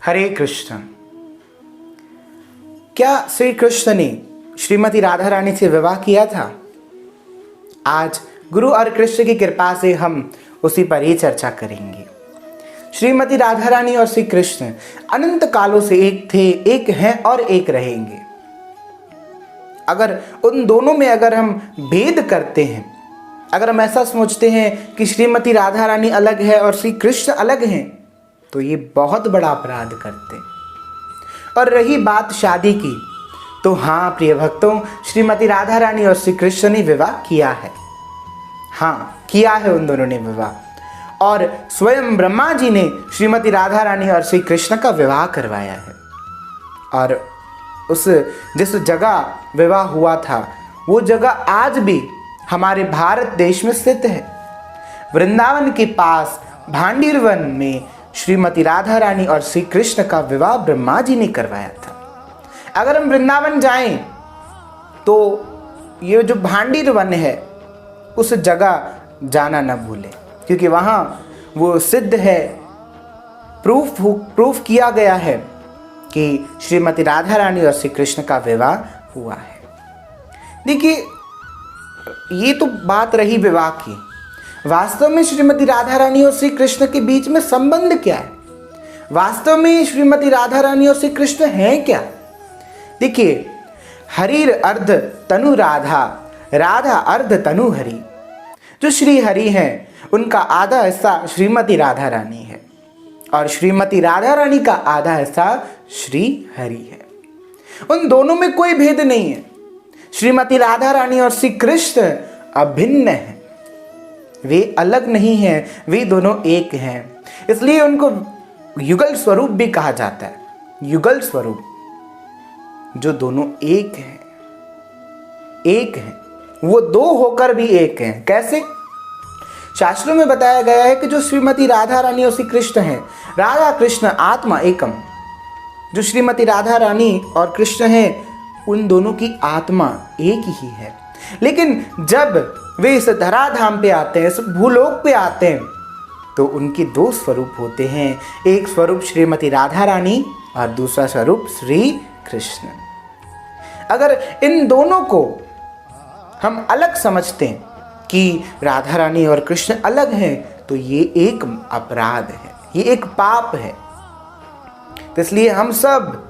हरे कृष्ण। क्या श्री कृष्ण ने श्रीमती राधा रानी से विवाह किया था? आज गुरु और कृष्ण की कृपा से हम उसी पर ही चर्चा करेंगे। श्रीमती राधा रानी और श्री कृष्ण अनंत कालों से एक थे, एक हैं और एक रहेंगे। अगर उन दोनों में अगर हम भेद करते हैं, अगर हम ऐसा सोचते हैं कि श्रीमती राधा रानी अलग है और श्री कृष्ण अलग हैं, तो ये बहुत बड़ा अपराध करते हैं। और रही बात शादी की, तो हाँ प्रिय भक्तों, श्रीमती राधा रानी और श्री कृष्ण ने विवाह किया है। हाँ, किया है उन दोनों ने विवाह, और स्वयं ब्रह्मा जी ने श्रीमती राधा रानी और श्री कृष्ण का विवाह करवाया है। और जिस जगह विवाह हुआ था, वो जगह आज भी हमारे भारत देश में स्थित है। वृंदावन के पास भांडीरवन में श्रीमती राधा रानी और श्री कृष्ण का विवाह ब्रह्मा जी ने करवाया था। अगर हम वृंदावन जाएं तो ये जो भांडीरवन है, उस जगह जाना न भूलें, क्योंकि वहाँ वो सिद्ध है, प्रूफ किया गया है कि श्रीमती राधा रानी और श्री कृष्ण का विवाह हुआ है। देखिए, ये तो बात रही विवाह की। वास्तव में श्रीमती राधा रानी और श्री कृष्ण के बीच में संबंध क्या है? वास्तव में श्रीमती राधा रानी और श्री कृष्ण हैं क्या? देखिए, हरिर अर्ध तनु राधा, राधा अर्ध तनु हरि। जो श्री हरि हैं, उनका आधा हिस्सा श्रीमती राधा रानी है और श्रीमती राधा रानी का आधा हिस्सा श्री हरि है। उन दोनों में कोई भेद नहीं है। श्रीमती राधा रानी और श्री कृष्ण अभिन्न हैं, वे अलग नहीं हैं, वे दोनों एक हैं। इसलिए उनको युगल स्वरूप भी कहा जाता है। युगल स्वरूप, जो दोनों एक हैं, एक हैं, वो दो होकर भी एक हैं। कैसे? शास्त्रों में बताया गया है कि जो श्रीमती राधा रानी और श्री कृष्ण हैं, राधा कृष्ण आत्मा एकम। जो श्रीमती राधा रानी और कृष्ण हैं, उन दोनों की आत्मा एक ही है। लेकिन जब वे इस धराधाम पे आते हैं, इस भूलोक पे आते हैं, तो उनके दो स्वरूप होते हैं। एक स्वरूप श्रीमती राधा रानी और दूसरा स्वरूप श्री कृष्ण। अगर इन दोनों को हम अलग समझते हैं कि राधा रानी और कृष्ण अलग हैं, तो ये एक अपराध है, ये एक पाप है। तो इसलिए हम सब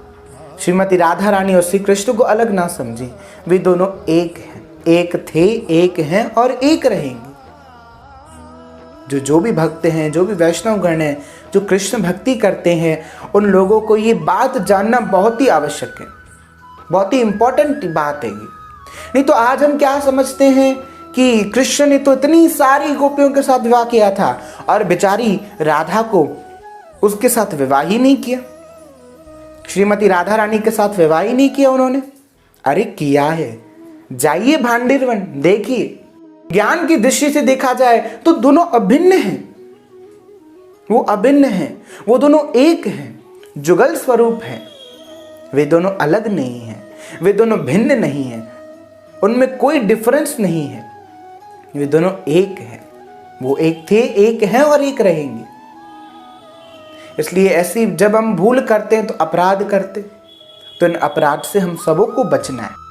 श्रीमती राधा रानी और श्री कृष्ण को अलग ना समझें। वे दोनों एक हैं, एक थे, एक हैं और एक रहेंगे। जो भी भक्त हैं, जो भी वैष्णव गण हैं, जो कृष्ण भक्ति करते हैं, उन लोगों को ये बात जानना बहुत ही आवश्यक है, बहुत ही इंपॉर्टेंट बात है ये। नहीं तो आज हम क्या समझते हैं कि कृष्ण ने तो इतनी सारी गोपियों के साथ विवाह किया था और बेचारी राधा को उसके साथ विवाह ही नहीं किया, श्रीमती राधा रानी के साथ विवाह ही नहीं किया उन्होंने। अरे किया है, जाइए भांडीरवन, देखिए। ज्ञान की दृष्टि से देखा जाए तो दोनों अभिन्न हैं, वो अभिन्न हैं, वो दोनों एक हैं, जुगल स्वरूप हैं। वे दोनों अलग नहीं हैं, वे दोनों भिन्न नहीं हैं, उनमें कोई डिफरेंस नहीं है। वे दोनों एक हैं, वो एक थे, एक हैं और एक रहेंगे। इसलिए ऐसी जब हम भूल करते हैं तो अपराध करते, तो इन अपराध से हम सबों को बचना है।